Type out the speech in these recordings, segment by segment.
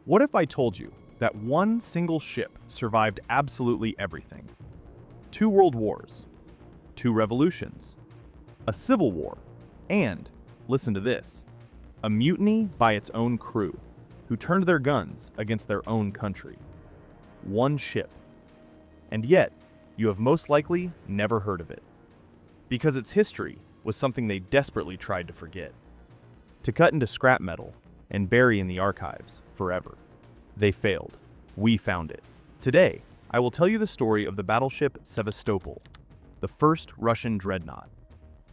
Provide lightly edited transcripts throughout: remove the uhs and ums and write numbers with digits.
What if I told you that one single ship survived absolutely everything? 2 world wars, 2 revolutions, a civil war, and, listen to this, a mutiny by its own crew, who turned their guns against their own country. One ship. And yet, you have most likely never heard of it. Because its history was something they desperately tried to forget. To cut into scrap metal and bury in the archives forever. They failed. We found it. Today, I will tell you the story of the Battleship Sevastopol, the first Russian dreadnought.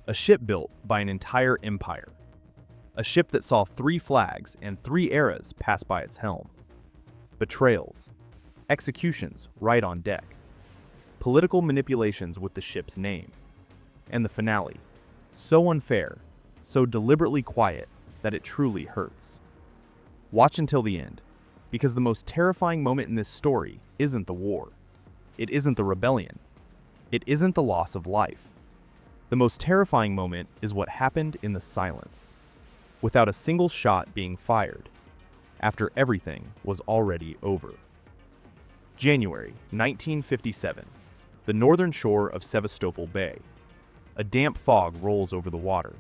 A ship built by an entire empire. A ship that saw 3 flags and 3 eras pass by its helm. Betrayals. Executions right on deck. Political manipulations with the ship's name. And the finale. So unfair, so deliberately quiet that it truly hurts. Watch until the end, because the most terrifying moment in this story isn't the war. It isn't the rebellion. It isn't the loss of life. The most terrifying moment is what happened in the silence, without a single shot being fired, after everything was already over. January 1957, the northern shore of Sevastopol Bay. A damp fog rolls over the water.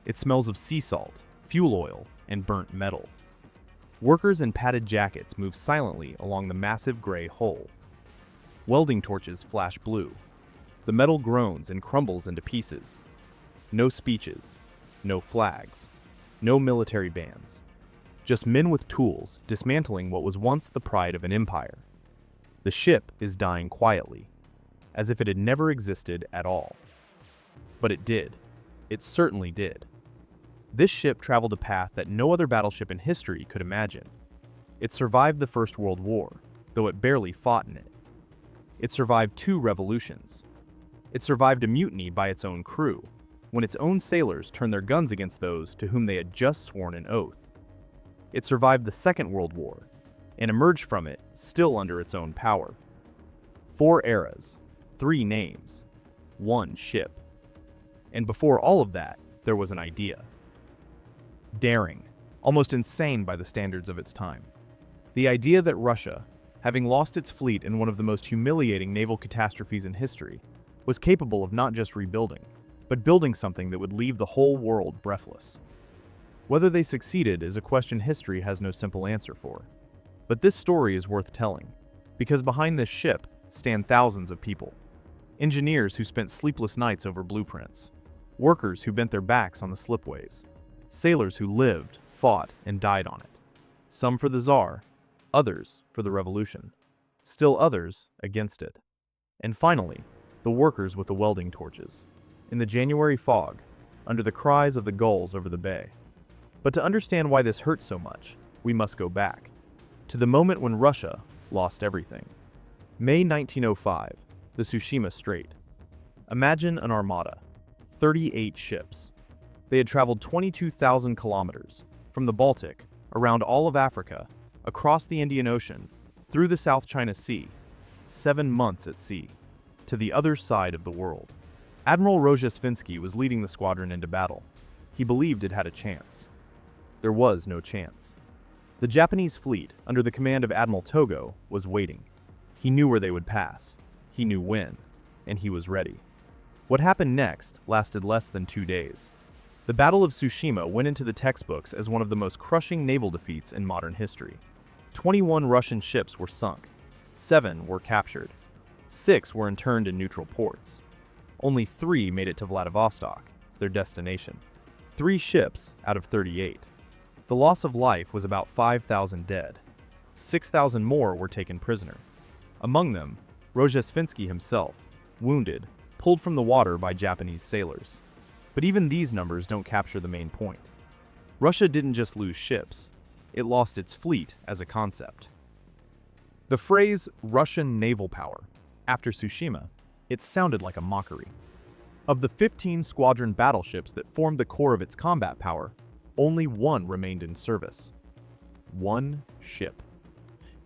It smells of sea salt, fuel oil, and burnt metal. Workers in padded jackets move silently along the massive gray hull. Welding torches flash blue. The metal groans and crumbles into pieces. No speeches, no flags, no military bands. Just men with tools dismantling what was once the pride of an empire. The ship is dying quietly, as if it had never existed at all. But it did. It certainly did. This ship traveled a path that no other battleship in history could imagine. It survived the First World War, though it barely fought in it. It survived 2 revolutions. It survived a mutiny by its own crew, when its own sailors turned their guns against those to whom they had just sworn an oath. It survived the Second World War, and emerged from it still under its own power. 4 eras, 3 names, 1 ship. And before all of that, there was an idea. Daring, almost insane by the standards of its time. The idea that Russia, having lost its fleet in one of the most humiliating naval catastrophes in history, was capable of not just rebuilding, but building something that would leave the whole world breathless. Whether they succeeded is a question history has no simple answer for. But this story is worth telling, because behind this ship stand thousands of people. Engineers who spent sleepless nights over blueprints. Workers who bent their backs on the slipways. Sailors who lived, fought, and died on it. Some for the Tsar, others for the revolution. Still others against it. And finally, the workers with the welding torches. In the January fog, under the cries of the gulls over the bay. But to understand why this hurts so much, we must go back. To the moment when Russia lost everything. May 1905, the Tsushima Strait. Imagine an armada. 38 ships. They had traveled 22,000 kilometers, from the Baltic, around all of Africa, across the Indian Ocean, through the South China Sea, 7 months at sea, to the other side of the world. Admiral Rozhesvinsky was leading the squadron into battle. He believed it had a chance. There was no chance. The Japanese fleet, under the command of Admiral Togo, was waiting. He knew where they would pass. He knew when. And he was ready. What happened next lasted less than 2 days. The Battle of Tsushima went into the textbooks as one of the most crushing naval defeats in modern history. 21 Russian ships were sunk. 7 were captured. 6 were interned in neutral ports. Only 3 made it to Vladivostok, their destination. 3 ships out of 38. The loss of life was about 5,000 dead. 6,000 more were taken prisoner. Among them, Rozhesvinsky himself, wounded, pulled from the water by Japanese sailors. But even these numbers don't capture the main point. Russia didn't just lose ships, it lost its fleet as a concept. The phrase Russian naval power, after Tsushima, it sounded like a mockery. Of the 15 squadron battleships that formed the core of its combat power, only 1 remained in service. 1 ship.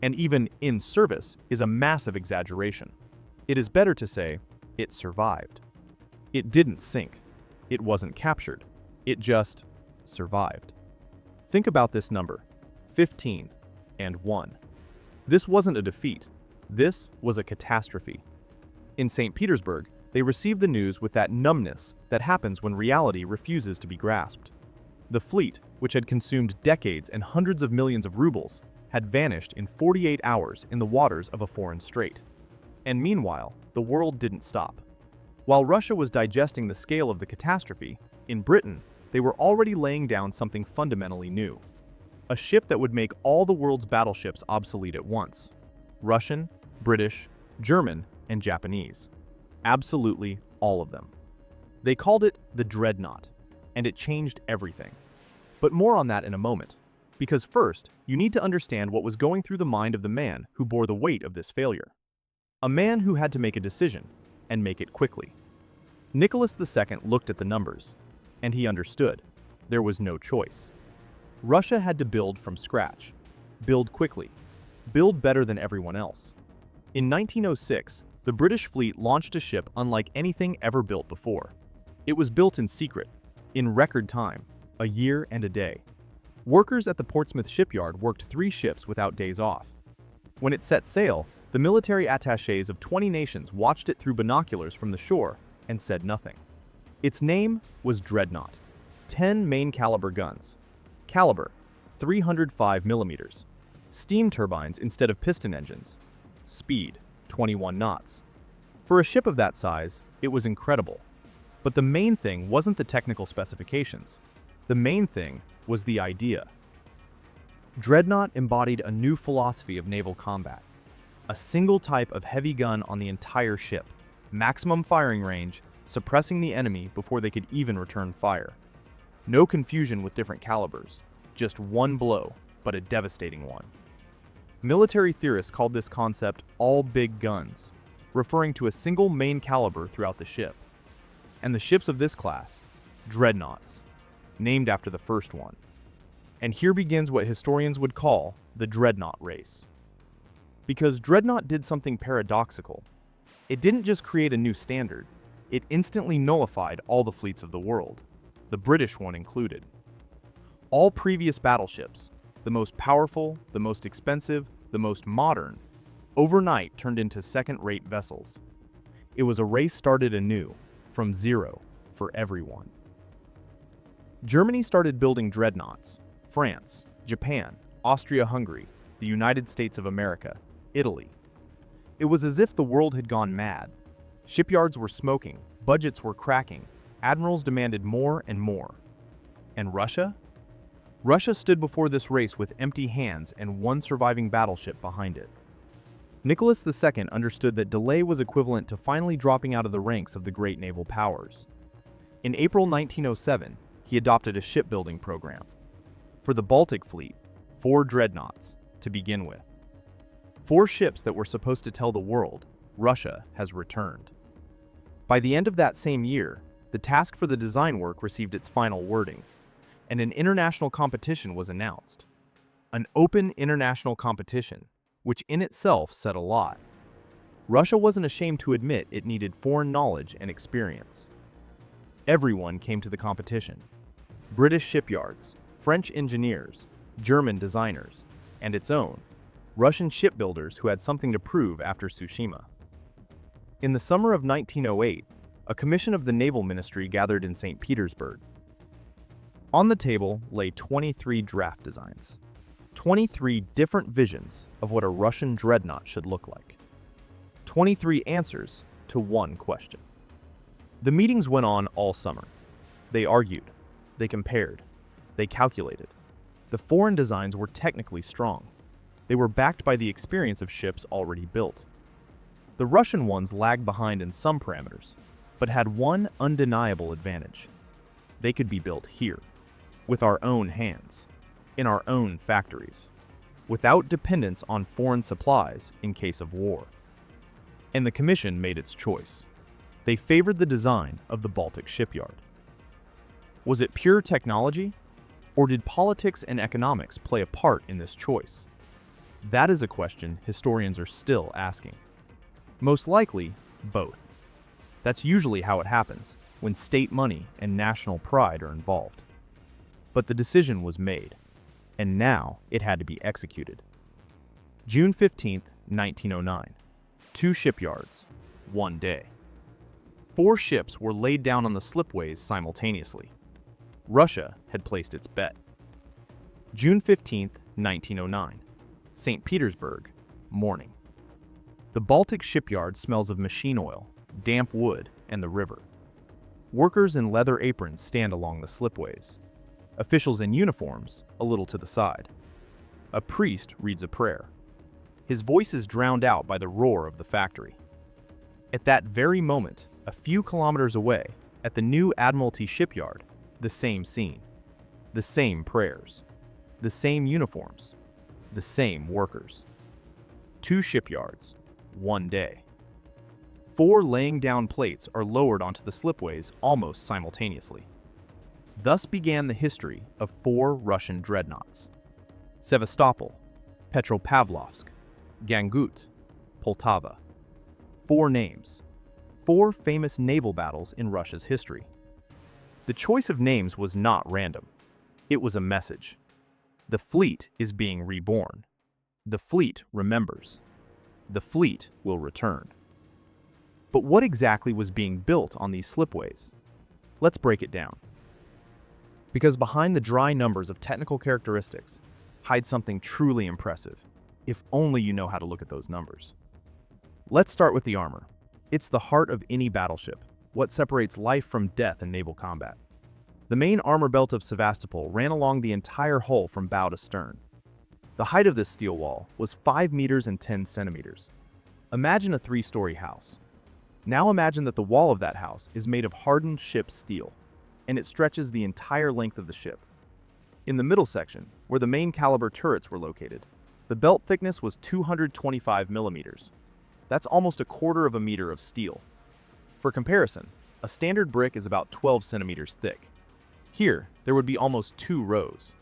And even in service is a massive exaggeration. It is better to say, it survived. It didn't sink. It wasn't captured. It just survived. Think about this number, 15. and won. This wasn't a defeat. This was a catastrophe. In St. Petersburg, they received the news with that numbness that happens when reality refuses to be grasped. The fleet, which had consumed decades and hundreds of millions of rubles, had vanished in 48 hours in the waters of a foreign strait. And meanwhile, the world didn't stop. While Russia was digesting the scale of the catastrophe, in Britain, they were already laying down something fundamentally new. A ship that would make all the world's battleships obsolete at once. Russian, British, German, and Japanese. Absolutely all of them. They called it the Dreadnought, and it changed everything. But more on that in a moment, because first, you need to understand what was going through the mind of the man who bore the weight of this failure. A man who had to make a decision, and make it quickly. Nicholas II looked at the numbers, and he understood. There was no choice. Russia had to build from scratch, build quickly, build better than everyone else. In 1906, the British fleet launched a ship unlike anything ever built before. It was built in secret, in record time, a year and a day. Workers at the Portsmouth shipyard worked 3 shifts without days off. When it set sail, the military attachés of 20 nations watched it through binoculars from the shore and said nothing. Its name was Dreadnought. 10 main caliber guns. Caliber, 305 millimeters. Steam turbines instead of piston engines. Speed, 21 knots. For a ship of that size, it was incredible. But the main thing wasn't the technical specifications. The main thing was the idea. Dreadnought embodied a new philosophy of naval combat. A single type of heavy gun on the entire ship, maximum firing range, suppressing the enemy before they could even return fire. No confusion with different calibers, just one blow, but a devastating one. Military theorists called this concept all big guns, referring to a single main caliber throughout the ship. And the ships of this class, Dreadnoughts, named after the first one. And here begins what historians would call the Dreadnought race. Because Dreadnought did something paradoxical. It didn't just create a new standard, it instantly nullified all the fleets of the world, the British one included. All previous battleships, the most powerful, the most expensive, the most modern, overnight turned into second-rate vessels. It was a race started anew, from zero, for everyone. Germany started building dreadnoughts. France, Japan, Austria-Hungary, the United States of America, Italy. It was as if the world had gone mad. Shipyards were smoking, budgets were cracking, admirals demanded more and more. And Russia? Russia stood before this race with empty hands and one surviving battleship behind it. Nicholas II understood that delay was equivalent to finally dropping out of the ranks of the great naval powers. In April 1907, he adopted a shipbuilding program. For the Baltic Fleet, 4 dreadnoughts, to begin with. 4 ships that were supposed to tell the world, Russia has returned. By the end of that same year, the task for the design work received its final wording, and an international competition was announced. An open international competition, which in itself said a lot. Russia wasn't ashamed to admit it needed foreign knowledge and experience. Everyone came to the competition. British shipyards, French engineers, German designers, and its own, Russian shipbuilders who had something to prove after Tsushima. In the summer of 1908, a commission of the Naval Ministry gathered in St. Petersburg. On the table lay 23 draft designs, 23 different visions of what a Russian dreadnought should look like, 23 answers to one question. The meetings went on all summer. They argued, they compared, they calculated. The foreign designs were technically strong. They were backed by the experience of ships already built. The Russian ones lagged behind in some parameters, but had one undeniable advantage. They could be built here, with our own hands, in our own factories, without dependence on foreign supplies in case of war. And the commission made its choice. They favored the design of the Baltic shipyard. Was it pure technology, or did politics and economics play a part in this choice? That is a question historians are still asking. Most likely, both. That's usually how it happens, when state money and national pride are involved. But the decision was made, and now it had to be executed. June 15th, 1909. 2 shipyards, 1 day. 4 ships were laid down on the slipways simultaneously. Russia had placed its bet. June 15th, 1909. St. Petersburg, morning. The Baltic shipyard smells of machine oil, damp wood, and the river. Workers in leather aprons stand along the slipways. Officials in uniforms a little to the side. A priest reads a prayer. His voice is drowned out by the roar of the factory. At that very moment, a few kilometers away, at the new Admiralty shipyard, the same scene. The same prayers. The same uniforms. The same workers. 2 shipyards, 1 day. 4 laying down plates are lowered onto the slipways almost simultaneously. Thus began the history of 4 Russian dreadnoughts. Sevastopol, Petropavlovsk, Gangut, Poltava. 4 names. 4 famous naval battles in Russia's history. The choice of names was not random. It was a message. The fleet is being reborn. The fleet remembers. The fleet will return. But what exactly was being built on these slipways? Let's break it down. Because behind the dry numbers of technical characteristics hides something truly impressive, if only you know how to look at those numbers. Let's start with the armor. It's the heart of any battleship, what separates life from death in naval combat. The main armor belt of Sevastopol ran along the entire hull from bow to stern. The height of this steel wall was 5 meters and 10 centimeters. Imagine a 3-story house. Now imagine that the wall of that house is made of hardened ship steel, and it stretches the entire length of the ship. In the middle section, where the main caliber turrets were located, the belt thickness was 225 millimeters. That's almost a quarter of a meter of steel. For comparison, a standard brick is about 12 centimeters thick. Here, there would be almost 2 rows.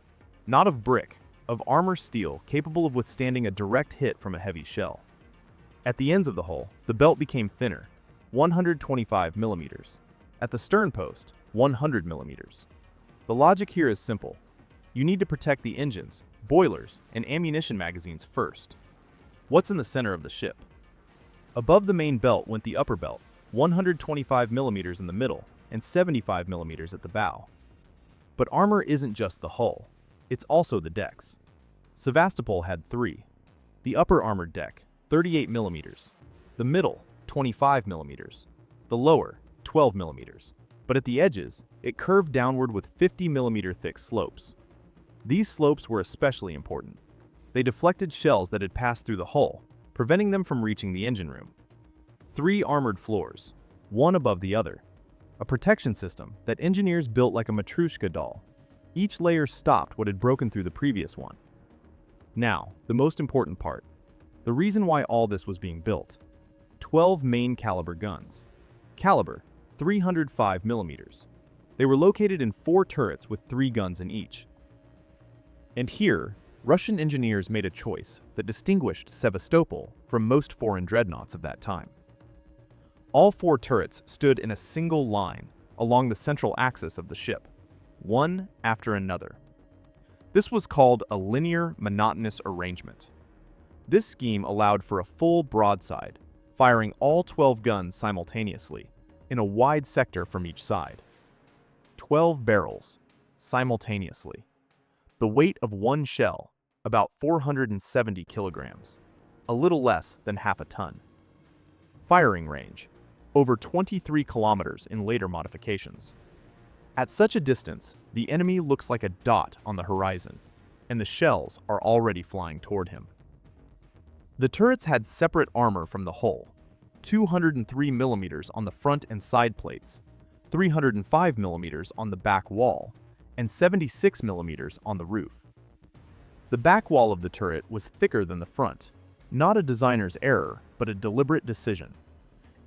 Not of brick, of armor steel capable of withstanding a direct hit from a heavy shell. At the ends of the hull, the belt became thinner, 125 millimeters. At the stern post, 100 millimeters. The logic here is simple. You need to protect the engines, boilers, and ammunition magazines first. What's in the center of the ship? Above the main belt went the upper belt, 125 millimeters in the middle and 75 millimeters at the bow. But armor isn't just the hull, it's also the decks. Sevastopol had 3. The upper armored deck, 38 millimeters. The middle, 25 millimeters. The lower, 12 millimeters. But at the edges, it curved downward with 50 millimeter thick slopes. These slopes were especially important. They deflected shells that had passed through the hull, preventing them from reaching the engine room. 3 armored floors, one above the other. A protection system that engineers built like a Matryoshka doll. Each layer stopped what had broken through the previous one. Now, the most important part. The reason why all this was being built. 12 main caliber guns. Caliber, 305 millimeters. They were located in 4 turrets with 3 guns in each. And here, Russian engineers made a choice that distinguished Sevastopol from most foreign dreadnoughts of that time. All 4 turrets stood in a single line along the central axis of the ship, one after another. This was called a linear, monotonous arrangement. This scheme allowed for a full broadside, firing all 12 guns simultaneously, in a wide sector from each side. 12 barrels, simultaneously. The weight of one shell, about 470 kilograms, a little less than half a ton. Firing range, over 23 kilometers in later modifications. At such a distance, the enemy looks like a dot on the horizon, and the shells are already flying toward him. The turrets had separate armor from the hull, 203 millimeters on the front and side plates, 305 millimeters on the back wall, and 76 millimeters on the roof. The back wall of the turret was thicker than the front, not a designer's error, but a deliberate decision.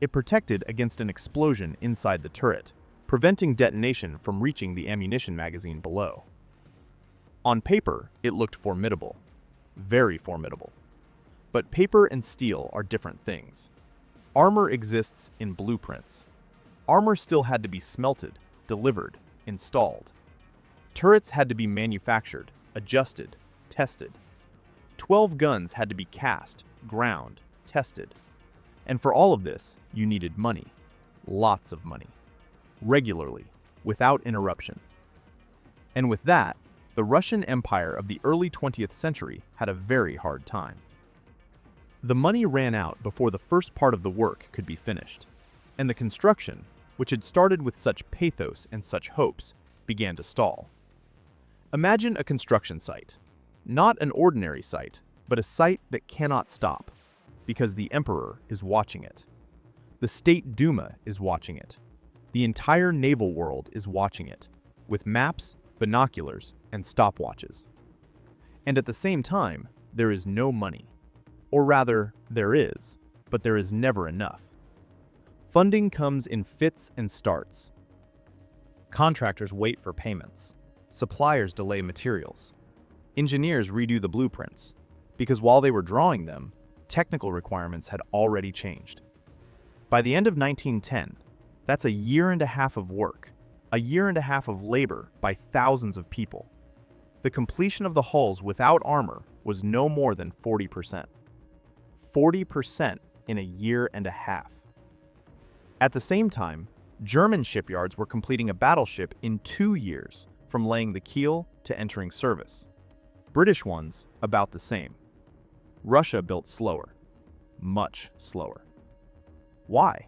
It protected against an explosion inside the turret, preventing detonation from reaching the ammunition magazine below. On paper, it looked formidable. Very formidable. But paper and steel are different things. Armor exists in blueprints. Armor still had to be smelted, delivered, installed. Turrets had to be manufactured, adjusted, tested. 12 guns had to be cast, ground, tested. And for all of this, you needed money. Lots of money. Regularly, without interruption. And with that, the Russian Empire of the early 20th century had a very hard time. The money ran out before the first part of the work could be finished, and the construction, which had started with such pathos and such hopes, began to stall. Imagine a construction site. Not an ordinary site, but a site that cannot stop, because the emperor is watching it. The State Duma is watching it. The entire naval world is watching it, with maps, binoculars, and stopwatches. And at the same time, there is no money. Or rather, there is, but there is never enough. Funding comes in fits and starts. Contractors wait for payments. Suppliers delay materials. Engineers redo the blueprints, because while they were drawing them, technical requirements had already changed. By the end of 1910, that's a year and a half of work, a year and a half of labor by thousands of people. The completion of the hulls without armor was no more than 40%. 40% in a year and a half. At the same time, German shipyards were completing a battleship in 2 years, from laying the keel to entering service. British ones, about the same. Russia built slower. Much slower. Why?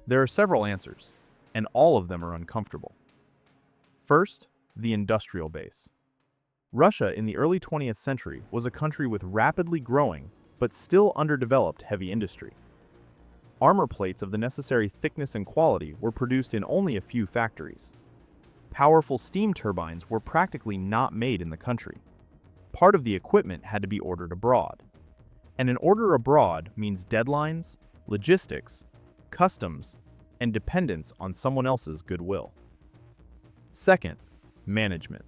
There are several answers, and all of them are uncomfortable. First, the industrial base. Russia in the early 20th century was a country with rapidly growing, but still underdeveloped heavy industry. Armor plates of the necessary thickness and quality were produced in only a few factories. Powerful steam turbines were practically not made in the country. Part of the equipment had to be ordered abroad. And an order abroad means deadlines, logistics, customs, and dependence on someone else's goodwill. Second, management.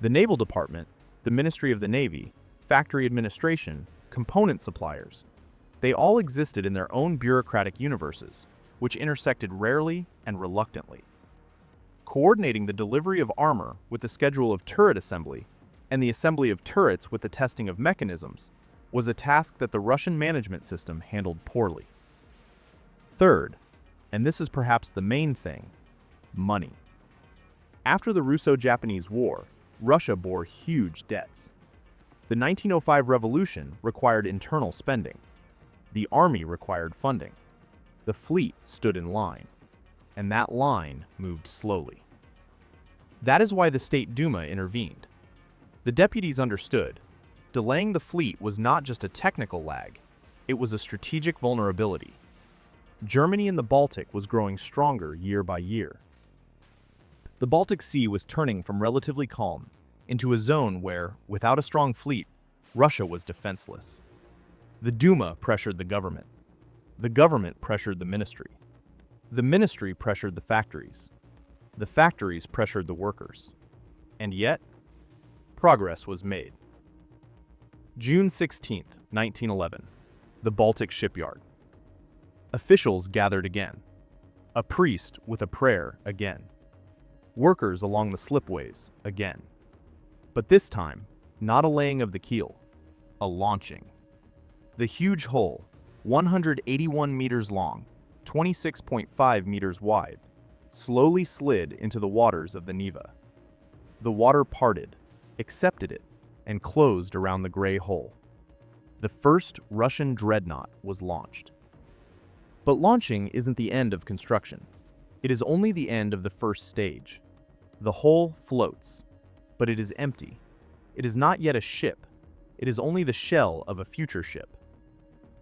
The Naval Department, the Ministry of the Navy, factory administration, component suppliers, they all existed in their own bureaucratic universes, which intersected rarely and reluctantly. Coordinating the delivery of armor with the schedule of turret assembly and the assembly of turrets with the testing of mechanisms was a task that the Russian management system handled poorly. Third, and this is perhaps the main thing, money. After the Russo-Japanese War, Russia bore huge debts. The 1905 revolution required internal spending. The army required funding. The fleet stood in line, and that line moved slowly. That is why the State Duma intervened. The deputies understood. Delaying the fleet was not just a technical lag, it was a strategic vulnerability. Germany in the Baltic was growing stronger year by year. The Baltic Sea was turning from relatively calm into a zone where, without a strong fleet, Russia was defenseless. The Duma pressured the government. The government pressured the ministry. The ministry pressured the factories. The factories pressured the workers. And yet, progress was made. June 16, 1911. The Baltic shipyard. Officials gathered again. A priest with a prayer again. Workers along the slipways again. But this time, not a laying of the keel, a launching. The huge hull, 181 meters long, 26.5 meters wide, slowly slid into the waters of the Neva. The water parted, accepted it, and closed around the gray hull. The first Russian Dreadnought was launched. But launching isn't the end of construction. It is only the end of the first stage. The hull floats, but it is empty. It is not yet a ship. It is only the shell of a future ship.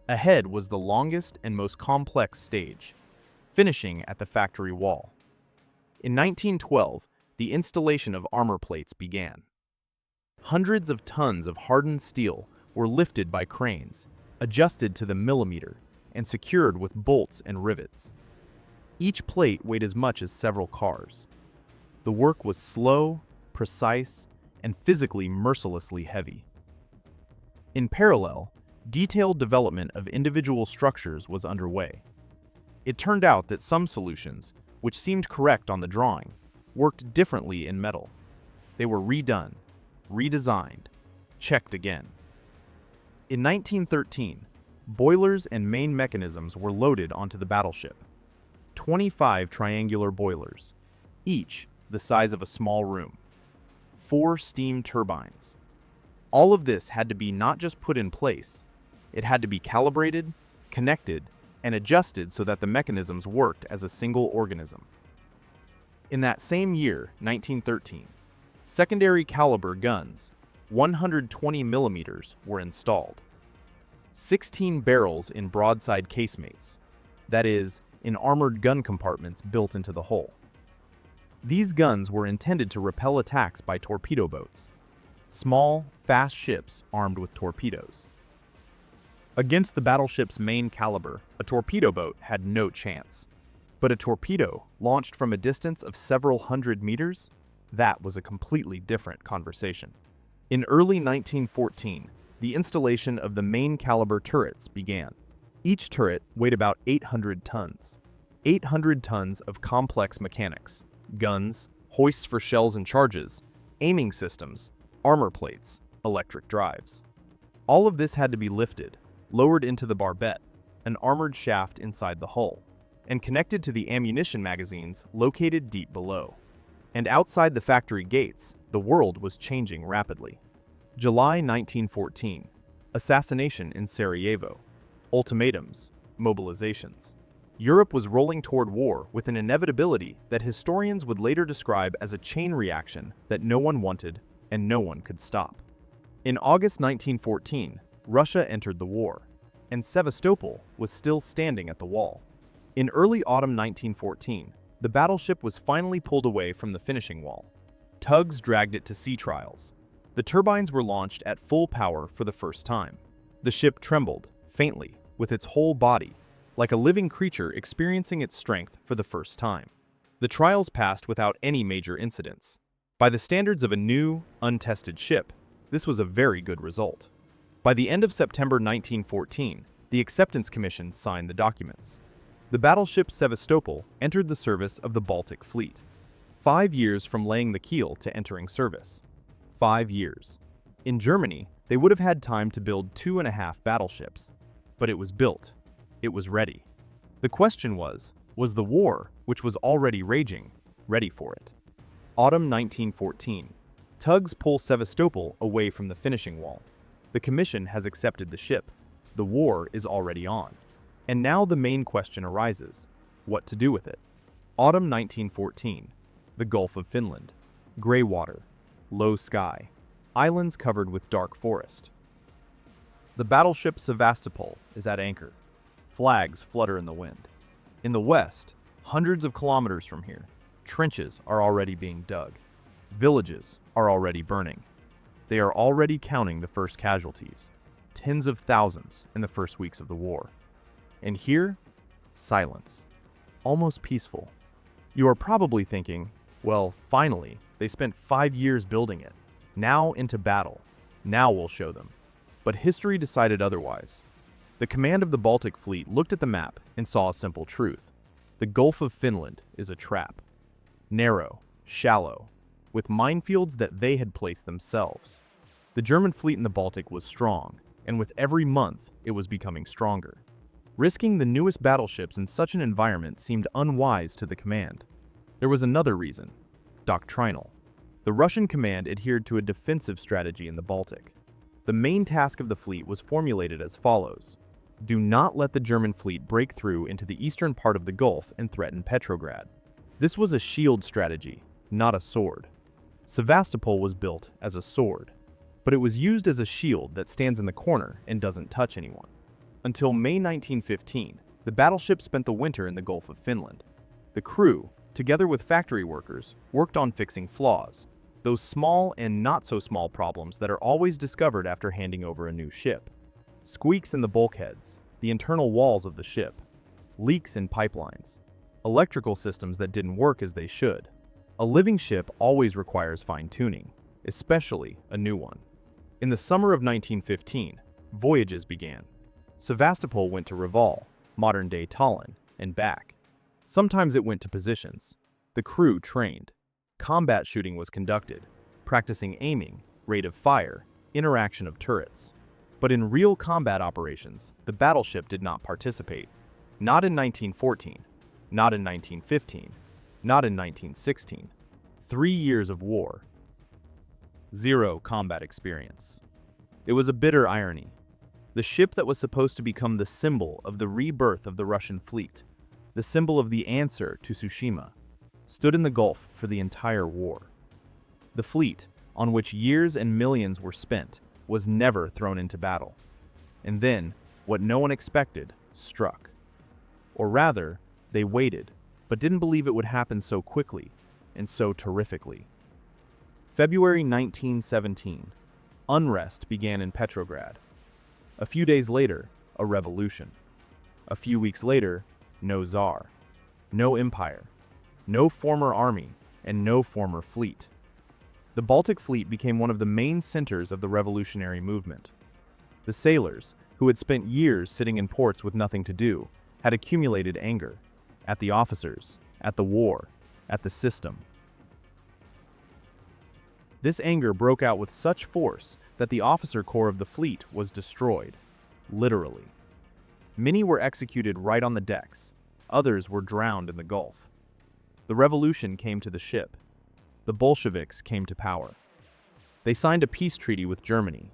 Ahead was the longest and most complex stage, finishing at the factory wall. In 1912, the installation of armor plates began. Hundreds of tons of hardened steel were lifted by cranes, adjusted to the millimeter, and secured with bolts and rivets. Each plate weighed as much as several cars. The work was slow, precise, and physically mercilessly heavy. In parallel, detailed development of individual structures was underway. It turned out that some solutions, which seemed correct on the drawing, worked differently in metal. They were redone, redesigned, checked again. In 1913, boilers and main mechanisms were loaded onto the battleship. 25 triangular boilers, each the size of a small room. 4 steam turbines. All of this had to be not just put in place, it had to be calibrated, connected, and adjusted so that the mechanisms worked as a single organism. In that same year, 1913, secondary caliber guns, 120 millimeters, were installed. 16 barrels in broadside casemates, that is, in armored gun compartments built into the hull. These guns were intended to repel attacks by torpedo boats, small, fast ships armed with torpedoes. Against the battleship's main caliber, a torpedo boat had no chance. But a torpedo, launched from a distance of several hundred meters, that was a completely different conversation. In early 1914, the installation of the main caliber turrets began. Each turret weighed about 800 tons. 800 tons of complex mechanics, guns, hoists for shells and charges, aiming systems, armor plates, electric drives. All of this had to be lifted, lowered into the barbette, an armored shaft inside the hull, and connected to the ammunition magazines located deep below. And outside the factory gates, the world was changing rapidly. July 1914, assassination in Sarajevo, ultimatums, mobilizations. Europe was rolling toward war with an inevitability that historians would later describe as a chain reaction that no one wanted and no one could stop. In August 1914, Russia entered the war, and Sevastopol was still standing at the wall. In early autumn 1914, the battleship was finally pulled away from the finishing wall. Tugs dragged it to sea trials. The turbines were launched at full power for the first time. The ship trembled, faintly, with its whole body, like a living creature experiencing its strength for the first time. The trials passed without any major incidents. By the standards of a new, untested ship, this was a very good result. By the end of September 1914, the Acceptance Commission signed the documents. The battleship Sevastopol entered the service of the Baltic Fleet. 5 years from laying the keel to entering service. 5 years. In Germany, they would have had time to build 2.5 battleships. But it was built. It was ready. The question was the war, which was already raging, ready for it? Autumn 1914. Tugs pull Sevastopol away from the finishing wall. The Commission has accepted the ship. The war is already on. And now the main question arises: what to do with it? Autumn 1914. The Gulf of Finland. Gray water. Low sky. Islands covered with dark forest. The battleship Sevastopol is at anchor. Flags flutter in the wind. In the west, hundreds of kilometers from here, trenches are already being dug. Villages are already burning. They are already counting the first casualties. Tens of thousands in the first weeks of the war. And here, silence. Almost peaceful. You are probably thinking, well, finally, they spent 5 years building it. Now into battle. Now we'll show them. But history decided otherwise. The command of the Baltic Fleet looked at the map and saw a simple truth. The Gulf of Finland is a trap. Narrow, shallow, with minefields that they had placed themselves. The German fleet in the Baltic was strong, and with every month, it was becoming stronger. Risking the newest battleships in such an environment seemed unwise to the command. There was another reason: doctrinal. The Russian command adhered to a defensive strategy in the Baltic. The main task of the fleet was formulated as follows: do not let the German fleet break through into the eastern part of the Gulf and threaten Petrograd. This was a shield strategy, not a sword. Sevastopol was built as a sword, but it was used as a shield that stands in the corner and doesn't touch anyone. Until May 1915, the battleship spent the winter in the Gulf of Finland. The crew, together with factory workers, worked on fixing flaws, those small and not so small problems that are always discovered after handing over a new ship. Squeaks in the bulkheads, the internal walls of the ship, leaks in pipelines, electrical systems that didn't work as they should. A living ship always requires fine-tuning, especially a new one. In the summer of 1915, voyages began. Sevastopol went to Reval, modern-day Tallinn, and back. Sometimes it went to positions. The crew trained. Combat shooting was conducted, practicing aiming, rate of fire, interaction of turrets. But in real combat operations, the battleship did not participate. Not in 1914, not in 1915, not in 1916. 3 years of war. Zero combat experience. It was a bitter irony. The ship that was supposed to become the symbol of the rebirth of the Russian fleet, the symbol of the answer to Tsushima, stood in the Gulf for the entire war. The fleet, on which years and millions were spent, was never thrown into battle. And then, what no one expected, struck. Or rather, they waited, but didn't believe it would happen so quickly and so terrifically. February 1917. Unrest began in Petrograd. A few days later, a revolution. A few weeks later, no Tsar, no empire, no former army, and no former fleet. The Baltic Fleet became one of the main centers of the revolutionary movement. The sailors, who had spent years sitting in ports with nothing to do, had accumulated anger at the officers, at the war, at the system. This anger broke out with such force that the officer corps of the fleet was destroyed, literally. Many were executed right on the decks, others were drowned in the Gulf. The revolution came to the ship. The Bolsheviks came to power. They signed a peace treaty with Germany,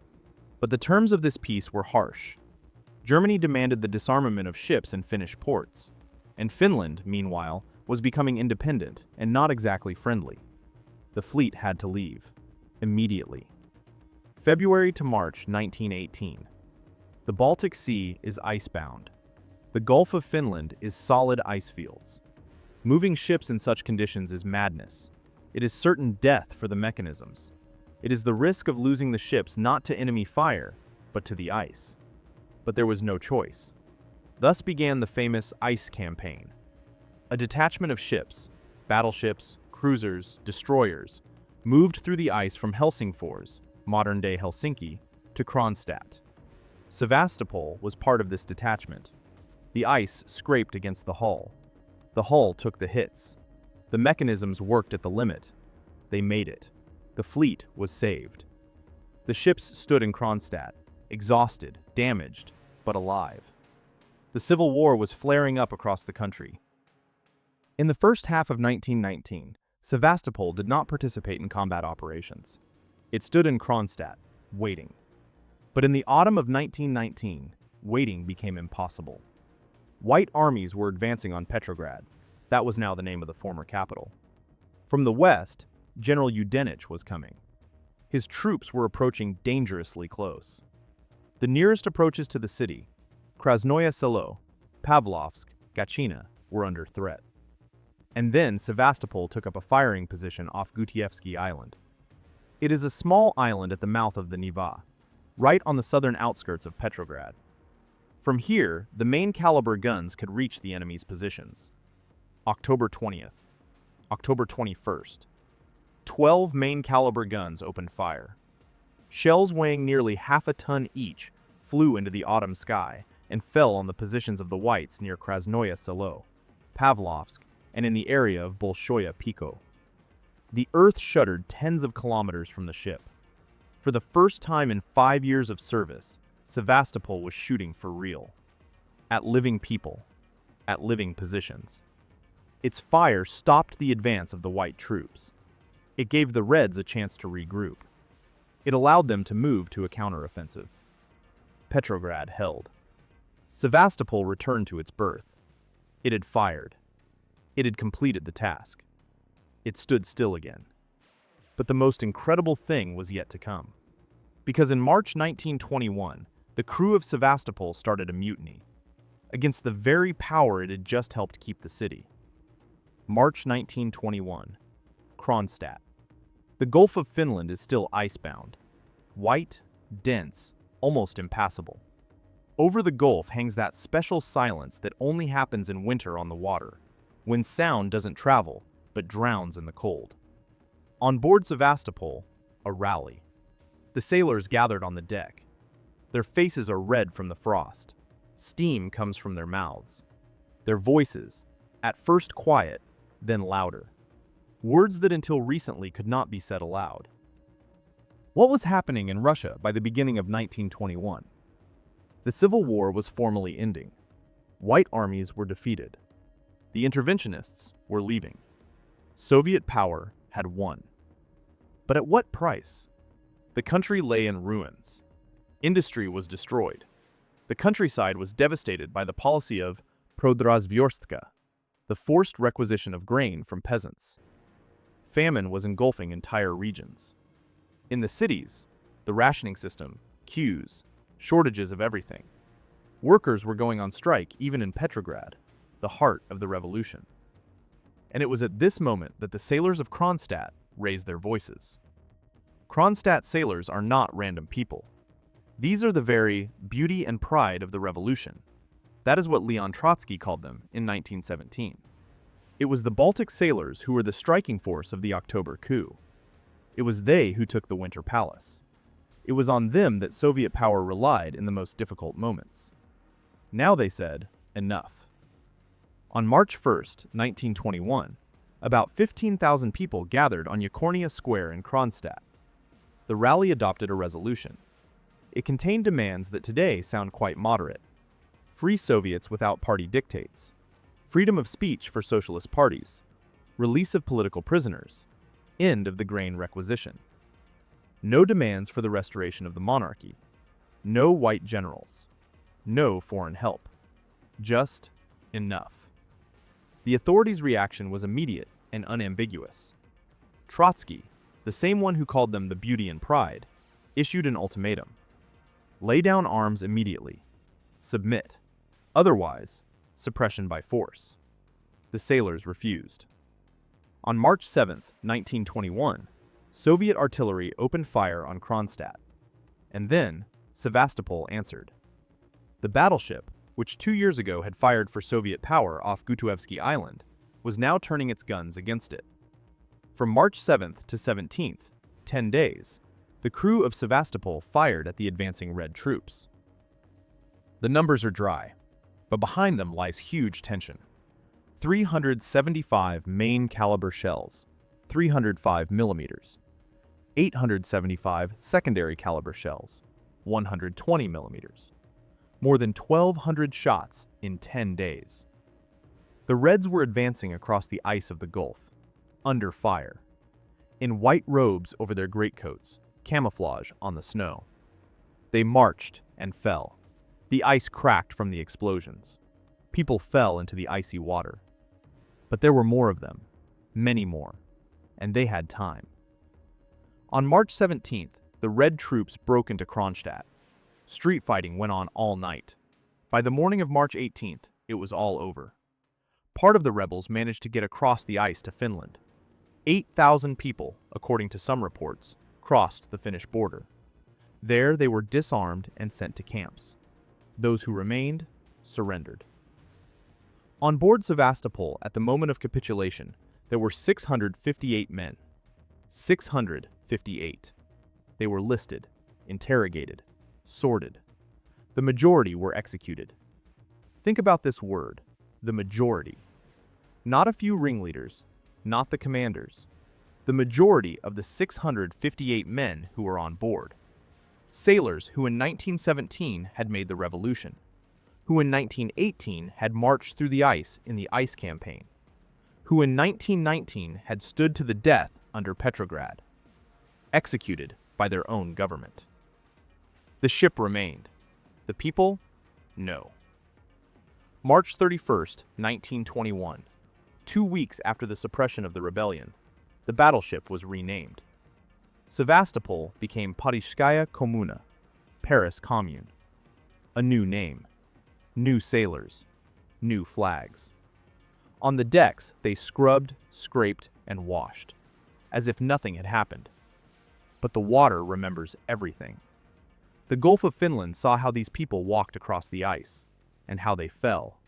but the terms of this peace were harsh. Germany demanded the disarmament of ships in Finnish ports, and Finland, meanwhile, was becoming independent and not exactly friendly. The fleet had to leave, immediately. February to March 1918. The Baltic Sea is icebound. The Gulf of Finland is solid ice fields. Moving ships in such conditions is madness. It is certain death for the mechanisms. It is the risk of losing the ships not to enemy fire, but to the ice. But there was no choice. Thus began the famous Ice Campaign. A detachment of ships, battleships, cruisers, destroyers, moved through the ice from Helsingfors, modern-day Helsinki, to Kronstadt. Sevastopol was part of this detachment. The ice scraped against the hull. The hull took the hits. The mechanisms worked at the limit. They made it. The fleet was saved. The ships stood in Kronstadt, exhausted, damaged, but alive. The Civil War was flaring up across the country. In the first half of 1919, Sevastopol did not participate in combat operations. It stood in Kronstadt, waiting. But in the autumn of 1919, waiting became impossible. White armies were advancing on Petrograd. That was now the name of the former capital. From the west, General Yudenich was coming. His troops were approaching dangerously close. The nearest approaches to the city, Krasnoye Selo, Pavlovsk, Gachina, were under threat. And then Sevastopol took up a firing position off Gutievsky Island. It is a small island at the mouth of the Neva, right on the southern outskirts of Petrograd. From here, the main caliber guns could reach the enemy's positions. October 20th, October 21st. 12 main caliber guns opened fire. Shells weighing nearly half a ton each flew into the autumn sky and fell on the positions of the Whites near Krasnoye Selo, Pavlovsk, and in the area of Bolshoye Pico. The earth shuddered tens of kilometers from the ship. For the first time in 5 years of service, Sevastopol was shooting for real. At living people. At living positions. Its fire stopped the advance of the White troops. It gave the Reds a chance to regroup. It allowed them to move to a counteroffensive. Petrograd held. Sevastopol returned to its berth. It had fired. It had completed the task. It stood still again. But the most incredible thing was yet to come. Because in March 1921, the crew of Sevastopol started a mutiny against the very power it had just helped keep the city. March 1921. Kronstadt. The Gulf of Finland is still icebound. White, dense, almost impassable. Over the Gulf hangs that special silence that only happens in winter on the water, when sound doesn't travel, but drowns in the cold. On board Sevastopol, a rally. The sailors gathered on the deck. Their faces are red from the frost. Steam comes from their mouths. Their voices, at first quiet, then louder. Words that until recently could not be said aloud. What was happening in Russia by the beginning of 1921? The Civil War was formally ending. White armies were defeated. The interventionists were leaving. Soviet power had won. But at what price? The country lay in ruins. Industry was destroyed. The countryside was devastated by the policy of prodrazvyorstka, the forced requisition of grain from peasants. Famine was engulfing entire regions. In the cities, the rationing system, queues, shortages of everything. Workers were going on strike even in Petrograd, the heart of the revolution. And it was at this moment that the sailors of Kronstadt raised their voices. Kronstadt sailors are not random people. These are the very beauty and pride of the revolution. That is what Leon Trotsky called them in 1917. It was the Baltic sailors who were the striking force of the October coup. It was they who took the Winter Palace. It was on them that Soviet power relied in the most difficult moments. Now they said, enough. On March 1st, 1921, about 15,000 people gathered on Yakornia Square in Kronstadt. The rally adopted a resolution. It contained demands that today sound quite moderate. Free Soviets without party dictates. Freedom of speech for socialist parties. Release of political prisoners. End of the grain requisition. No demands for the restoration of the monarchy. No white generals. No foreign help. Just enough. The authorities' reaction was immediate and unambiguous. Trotsky, the same one who called them the beauty and pride, issued an ultimatum. Lay down arms immediately. Submit. Otherwise, suppression by force. The sailors refused. On March 7, 1921, Soviet artillery opened fire on Kronstadt. And then, Sevastopol answered. The battleship, which 2 years ago had fired for Soviet power off Gutuevsky Island, was now turning its guns against it. From March 7th to 17th, 10 days, the crew of Sevastopol fired at the advancing Red troops. The numbers are dry, but behind them lies huge tension. 375 main caliber shells, 305 millimeters, 875 secondary caliber shells, 120 millimeters. More than 1,200 shots in 10 days. The Reds were advancing across the ice of the Gulf, under fire, in white robes over their greatcoats, camouflage on the snow. They marched and fell. The ice cracked from the explosions. People fell into the icy water. But there were more of them, many more, and they had time. On March 17th, the Red troops broke into Kronstadt. Street fighting went on all night. By the morning of March 18th, it was all over. Part of the rebels managed to get across the ice to Finland. 8,000 people, according to some reports, crossed the Finnish border. There they were disarmed and sent to camps. Those who remained surrendered. On board Sevastopol at the moment of capitulation, there were 658 men. 658. They were listed, interrogated, sorted. The majority were executed. Think about this word, the majority. Not a few ringleaders, not the commanders. The majority of the 658 men who were on board. Sailors who in 1917 had made the revolution, who in 1918 had marched through the ice in the ice campaign, who in 1919 had stood to the death under Petrograd, executed by their own government. The ship remained. The people? No. March 31st, 1921, 2 weeks after the suppression of the rebellion, the battleship was renamed. Sevastopol became Parishskaya Commune, Paris Commune. A new name, new sailors, new flags. On the decks, they scrubbed, scraped, and washed, as if nothing had happened. But the water remembers everything. The Gulf of Finland saw how these people walked across the ice, and how they fell,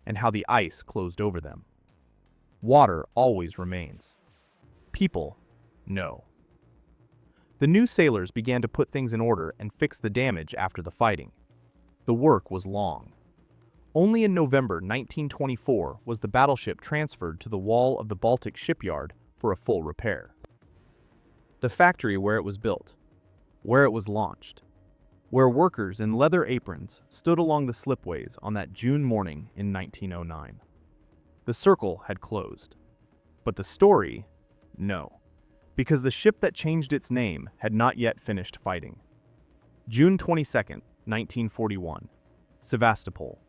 and how the ice closed over them. Water always remains. People, no. The new sailors began to put things in order and fix the damage after the fighting. The work was long. Only in November 1924 was the battleship transferred to the wall of the Baltic shipyard for a full repair. The factory where it was built, where it was launched, where workers in leather aprons stood along the slipways on that June morning in 1909. The circle had closed. But the story? No. Because the ship that changed its name had not yet finished fighting. June 22nd, 1941. Sevastopol,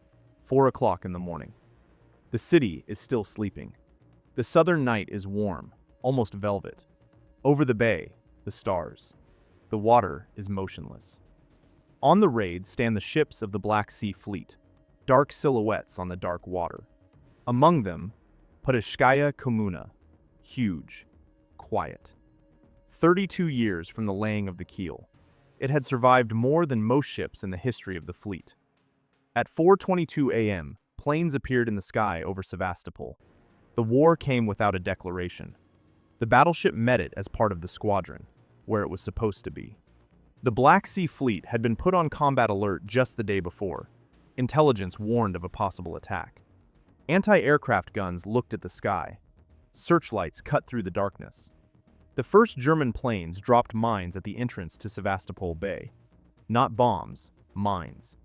4 o'clock in the morning. The city is still sleeping. The southern night is warm, almost velvet. Over the bay, the stars. The water is motionless. On the raid stand the ships of the Black Sea Fleet, dark silhouettes on the dark water. Among them, Podolskaya Commune, huge, quiet. 32 years from the laying of the keel, it had survived more than most ships in the history of the fleet. At 4:22 a.m., planes appeared in the sky over Sevastopol. The war came without a declaration. The battleship met it as part of the squadron, where it was supposed to be. The Black Sea Fleet had been put on combat alert just the day before. Intelligence warned of a possible attack. Anti-aircraft guns looked at the sky. Searchlights cut through the darkness. The first German planes dropped mines at the entrance to Sevastopol Bay. Not bombs, mines.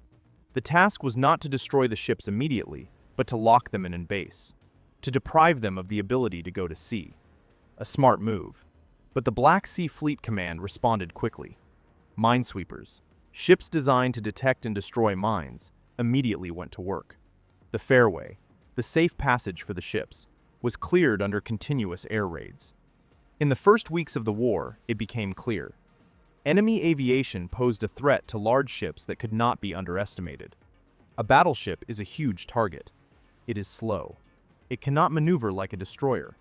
The task was not to destroy the ships immediately, but to lock them in base, to deprive them of the ability to go to sea. A smart move. But the Black Sea Fleet Command responded quickly. Minesweepers, ships designed to detect and destroy mines, immediately went to work. The fairway, the safe passage for the ships, was cleared under continuous air raids. In the first weeks of the war, it became clear. Enemy aviation posed a threat to large ships that could not be underestimated. A battleship is a huge target. It is slow. It cannot maneuver like a destroyer.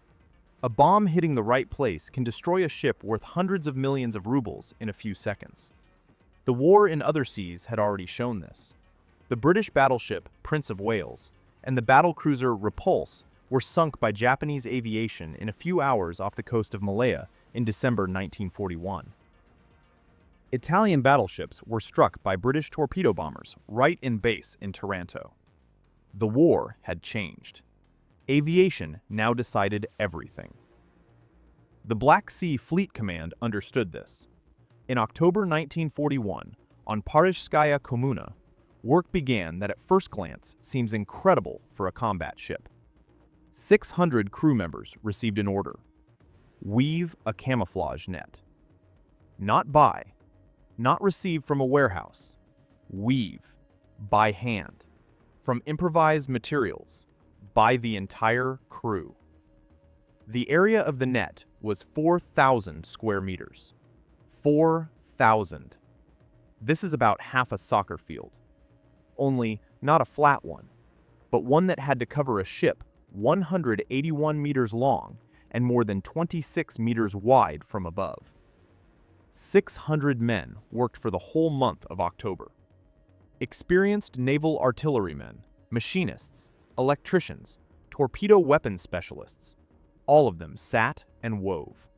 A bomb hitting the right place can destroy a ship worth hundreds of millions of rubles in a few seconds. The war in other seas had already shown this. The British battleship Prince of Wales and the battlecruiser Repulse were sunk by Japanese aviation in a few hours off the coast of Malaya in December 1941. Italian battleships were struck by British torpedo bombers right in base in Taranto. The war had changed. Aviation now decided everything. The Black Sea Fleet Command understood this. In October 1941, on Podolskaya Commune, work began that at first glance seems incredible for a combat ship. 600 crew members received an order. Weave a camouflage net. Not buy, not receive from a warehouse. Weave, by hand, from improvised materials, by the entire crew. The area of the net was 4,000 square meters. 4,000. This is about half a soccer field. Only not a flat one, but one that had to cover a ship 181 meters long and more than 26 meters wide from above. 600 men worked for the whole month of October. Experienced naval artillerymen, machinists, electricians, torpedo weapons specialists, all of them sat and wove.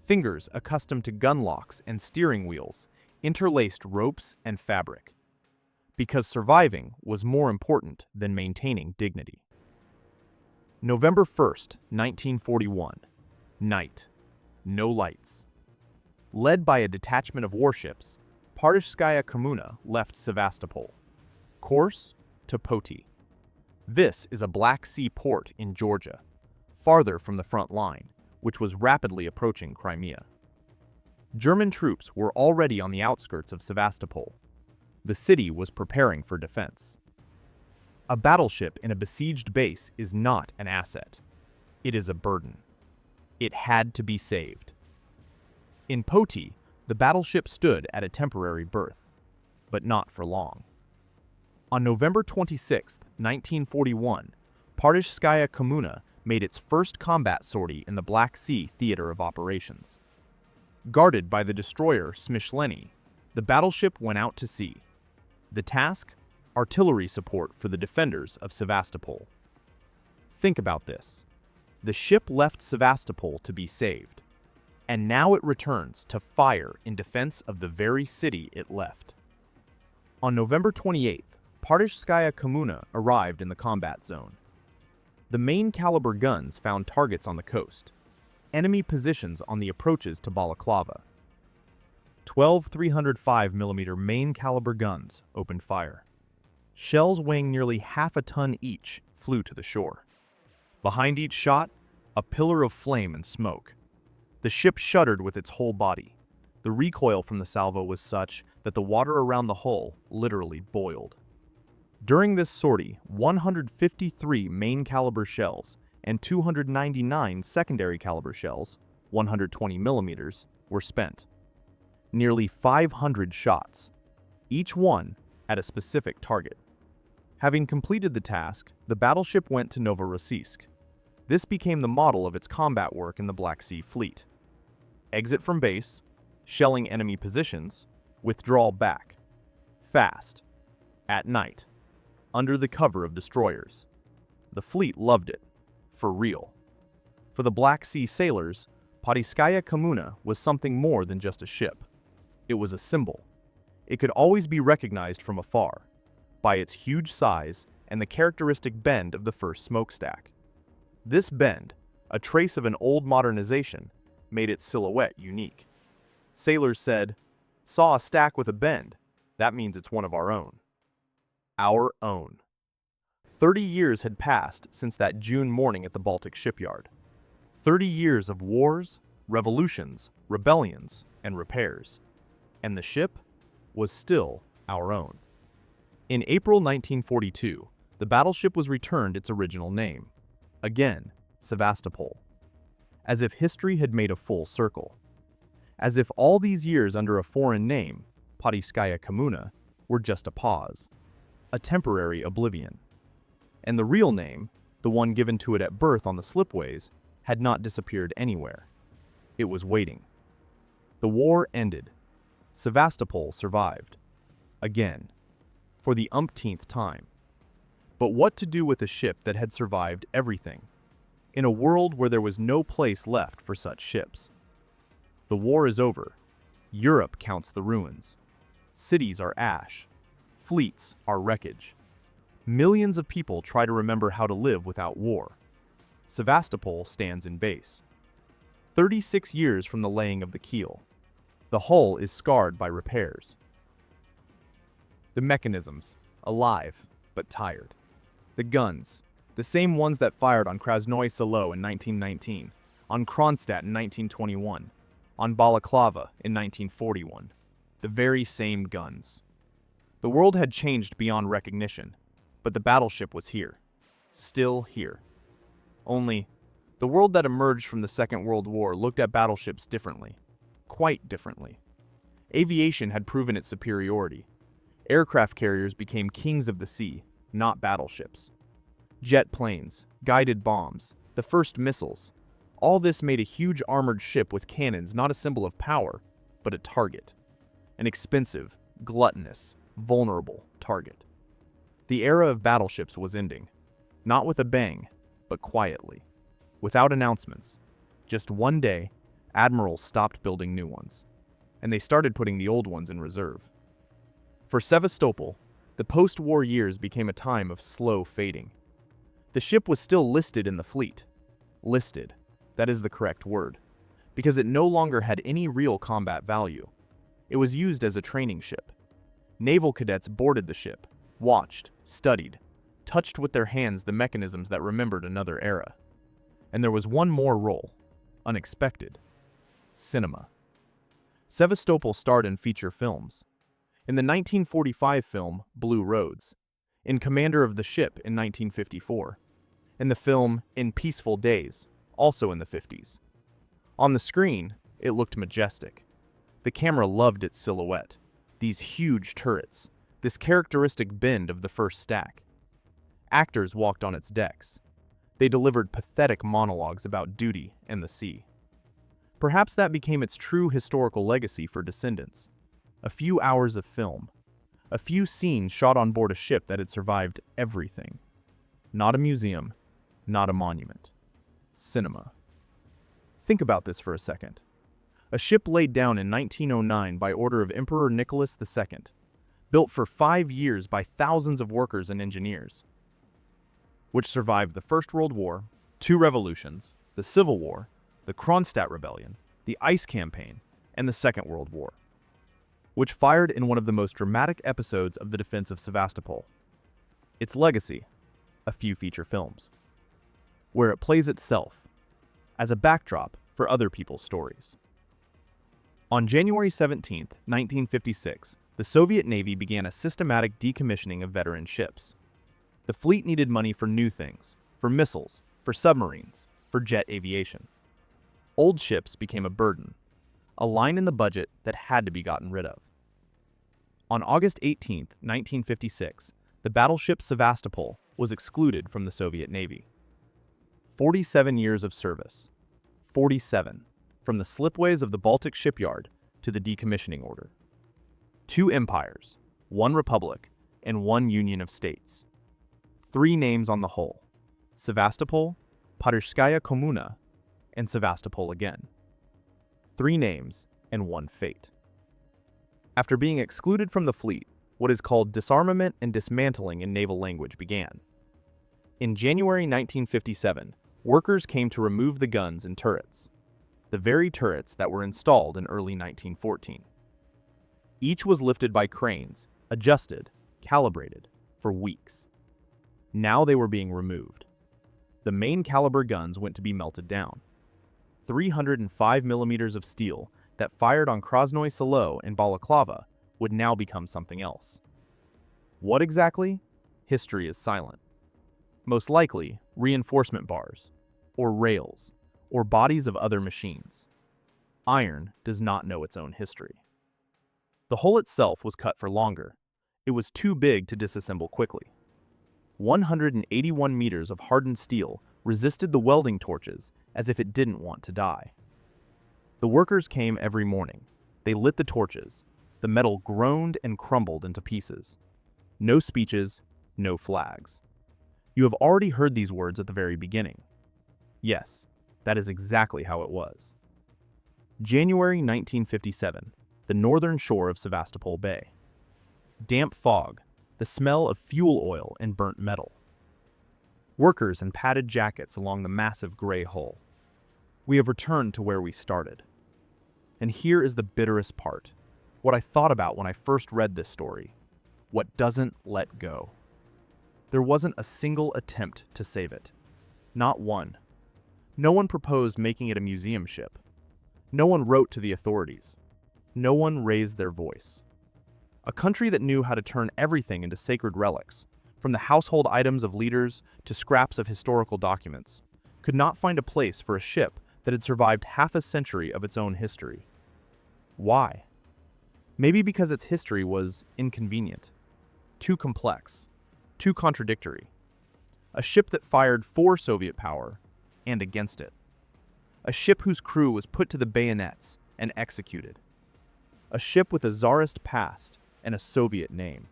Fingers accustomed to gun locks and steering wheels interlaced ropes and fabric, because surviving was more important than maintaining dignity. November 1st, 1941. Night. No lights. Led by a detachment of warships, Podolskaya Commune left Sevastopol. Course to Poti. This is a Black Sea port in Georgia, farther from the front line, which was rapidly approaching Crimea. German troops were already on the outskirts of Sevastopol. The city was preparing for defense. A battleship in a besieged base is not an asset. It is a burden. It had to be saved. In Poti, the battleship stood at a temporary berth, but not for long. On November 26, 1941, Podolskaya Commune made its first combat sortie in the Black Sea theater of operations. Guarded by the destroyer Smyshleny, the battleship went out to sea. The task? Artillery support for the defenders of Sevastopol. Think about this. The ship left Sevastopol to be saved, and now it returns to fire in defense of the very city it left. On November 28th, Podolskaya Commune arrived in the combat zone. The main caliber guns found targets on the coast, enemy positions on the approaches to Balaclava. 12 305mm main caliber guns opened fire. Shells weighing nearly half a ton each flew to the shore. Behind each shot, a pillar of flame and smoke. The ship shuddered with its whole body. The recoil from the salvo was such that the water around the hull literally boiled. During this sortie, 153 main caliber shells and 299 secondary caliber shells, 120mm, were spent. Nearly 500 shots, each one at a specific target. Having completed the task, the battleship went to Novorossiysk. This became the model of its combat work in the Black Sea Fleet. Exit from base, shelling enemy positions, withdrawal back. Fast. At night. Under the cover of destroyers. The fleet loved it. For real. For the Black Sea sailors, Podilskaya Commune was something more than just a ship. It was a symbol. It could always be recognized from afar, by its huge size and the characteristic bend of the first smokestack. This bend, a trace of an old modernization, made its silhouette unique. Sailors said, "Saw a stack with a bend, that means it's one of our own." Our own. 30 years had passed since that June morning at the Baltic shipyard. 30 years of wars, revolutions, rebellions, and repairs. And the ship was still our own. In April 1942, the battleship was returned its original name. Again, Sevastopol. As if history had made a full circle. As if all these years under a foreign name, Podilskaya Commune, were just a pause. A temporary oblivion. And the real name, the one given to it at birth on the slipways, had not disappeared anywhere. It was waiting. The war ended. Sevastopol survived. Again. For the umpteenth time. But what to do with a ship that had survived everything? In a world where there was no place left for such ships. The war is over. Europe counts the ruins. Cities are ash. Fleets are wreckage. Millions of people try to remember how to live without war. Sevastopol stands in base. 36 years from the laying of the keel. The hull is scarred by repairs. The mechanisms, alive but tired. The guns, the same ones that fired on Krasnoye Selo in 1919, on Kronstadt in 1921, on Balaclava in 1941. The very same guns. The world had changed beyond recognition, but the battleship was here. Still here. Only, the world that emerged from the Second World War looked at battleships differently. Quite differently. Aviation had proven its superiority. Aircraft carriers became kings of the sea, not battleships. Jet planes, guided bombs, the first missiles. All this made a huge armored ship with cannons not a symbol of power, but a target. An expensive, gluttonous, vulnerable target. The era of battleships was ending. Not with a bang, but quietly. Without announcements. Just one day, admirals stopped building new ones. And they started putting the old ones in reserve. For Sevastopol, the post-war years became a time of slow fading. The ship was still listed in the fleet. Listed, that is the correct word, because it no longer had any real combat value. It was used as a training ship. Naval cadets boarded the ship, watched, studied, touched with their hands the mechanisms that remembered another era. And there was one more role, unexpected. Cinema. Sevastopol starred in feature films. In the 1945 film, Blue Roads. In Commander of the Ship in 1954. In the film, In Peaceful Days, also in the 50s. On the screen, it looked majestic. The camera loved its silhouette. These huge turrets. This characteristic bend of the first stack. Actors walked on its decks. They delivered pathetic monologues about duty and the sea. Perhaps that became its true historical legacy for descendants. A few hours of film. A few scenes shot on board a ship that had survived everything. Not a museum, not a monument. Cinema. Think about this for a second. A ship laid down in 1909 by order of Emperor Nicholas II, built for 5 years by thousands of workers and engineers, which survived the First World War, 2 revolutions, the Civil War, the Kronstadt Rebellion, the Ice Campaign, and the Second World War. which fired in one of the most dramatic episodes of the defense of Sevastopol. Its legacy, a few feature films, where it plays itself as a backdrop for other people's stories. On January 17, 1956, the Soviet Navy began a systematic decommissioning of veteran ships. The fleet needed money for new things, for missiles, for submarines, for jet aviation. Old ships became a burden, a line in the budget that had to be gotten rid of. On August 18, 1956, the battleship Sevastopol was excluded from the Soviet Navy. 47 years of service. 47, from the slipways of the Baltic shipyard to the decommissioning order. 2 empires, 1 republic, and 1 union of states. 3 names on the whole: Sevastopol, Paderskaya Commune, and Sevastopol again. 3 names and 1 fate. After being excluded from the fleet, what is called disarmament and dismantling in naval language began. In January 1957, workers came to remove the guns and turrets, the very turrets that were installed in early 1914. Each was lifted by cranes, adjusted, calibrated, for weeks. Now they were being removed. The main caliber guns went to be melted down. 305 millimeters of steel that fired on Krasnoye Selo and Balaclava would now become something else. What exactly? History is silent. Most likely, reinforcement bars, or rails, or bodies of other machines. Iron does not know its own history. The hull itself was cut for longer. It was too big to disassemble quickly. 181 meters of hardened steel resisted the welding torches as if it didn't want to die. The workers came every morning. They lit the torches. The metal groaned and crumbled into pieces. No speeches, no flags. You have already heard these words at the very beginning. Yes, that is exactly how it was. January 1957, the northern shore of Sevastopol Bay. Damp fog, the smell of fuel oil and burnt metal. Workers in padded jackets along the massive gray hull. We have returned to where we started. And here is the bitterest part, what I thought about when I first read this story: what doesn't let go. There wasn't a single attempt to save it. Not one. No one proposed making it a museum ship. No one wrote to the authorities. No one raised their voice. A country that knew how to turn everything into sacred relics, from the household items of leaders to scraps of historical documents, could not find a place for a ship that had survived half a century of its own history. Why? Maybe because its history was inconvenient, too complex, too contradictory. A ship that fired for Soviet power and against it. A ship whose crew was put to the bayonets and executed. A ship with a Tsarist past and a Soviet name.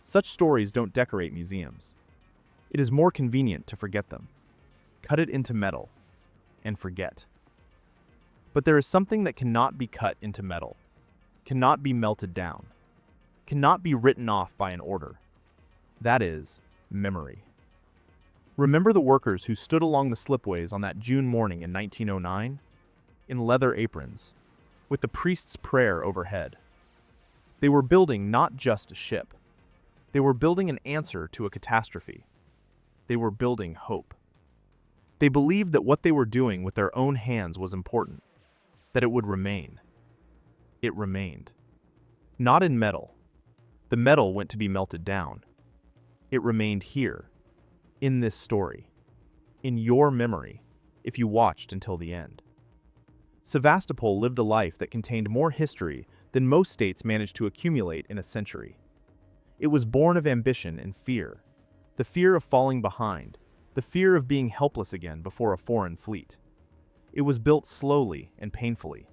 Such stories don't decorate museums. It is more convenient to forget them. Cut it into metal and forget. But there is something that cannot be cut into metal, cannot be melted down, cannot be written off by an order. That is memory. Remember the workers who stood along the slipways on that June morning in 1909? In leather aprons, with the priest's prayer overhead. They were building not just a ship. They were building an answer to a catastrophe. They were building hope. They believed that what they were doing with their own hands was important, that it would remain. It remained. Not in metal. The metal went to be melted down. It remained here, in this story, in your memory, if you watched until the end. Sevastopol lived a life that contained more history than most states managed to accumulate in a century. It was born of ambition and fear, the fear of falling behind, the fear of being helpless again before a foreign fleet. It was built slowly and painfully.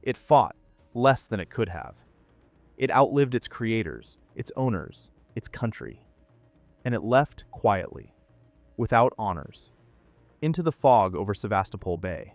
It fought less than it could have. It outlived its creators, its owners, its country. And it left quietly, without honors, into the fog over Sevastopol Bay.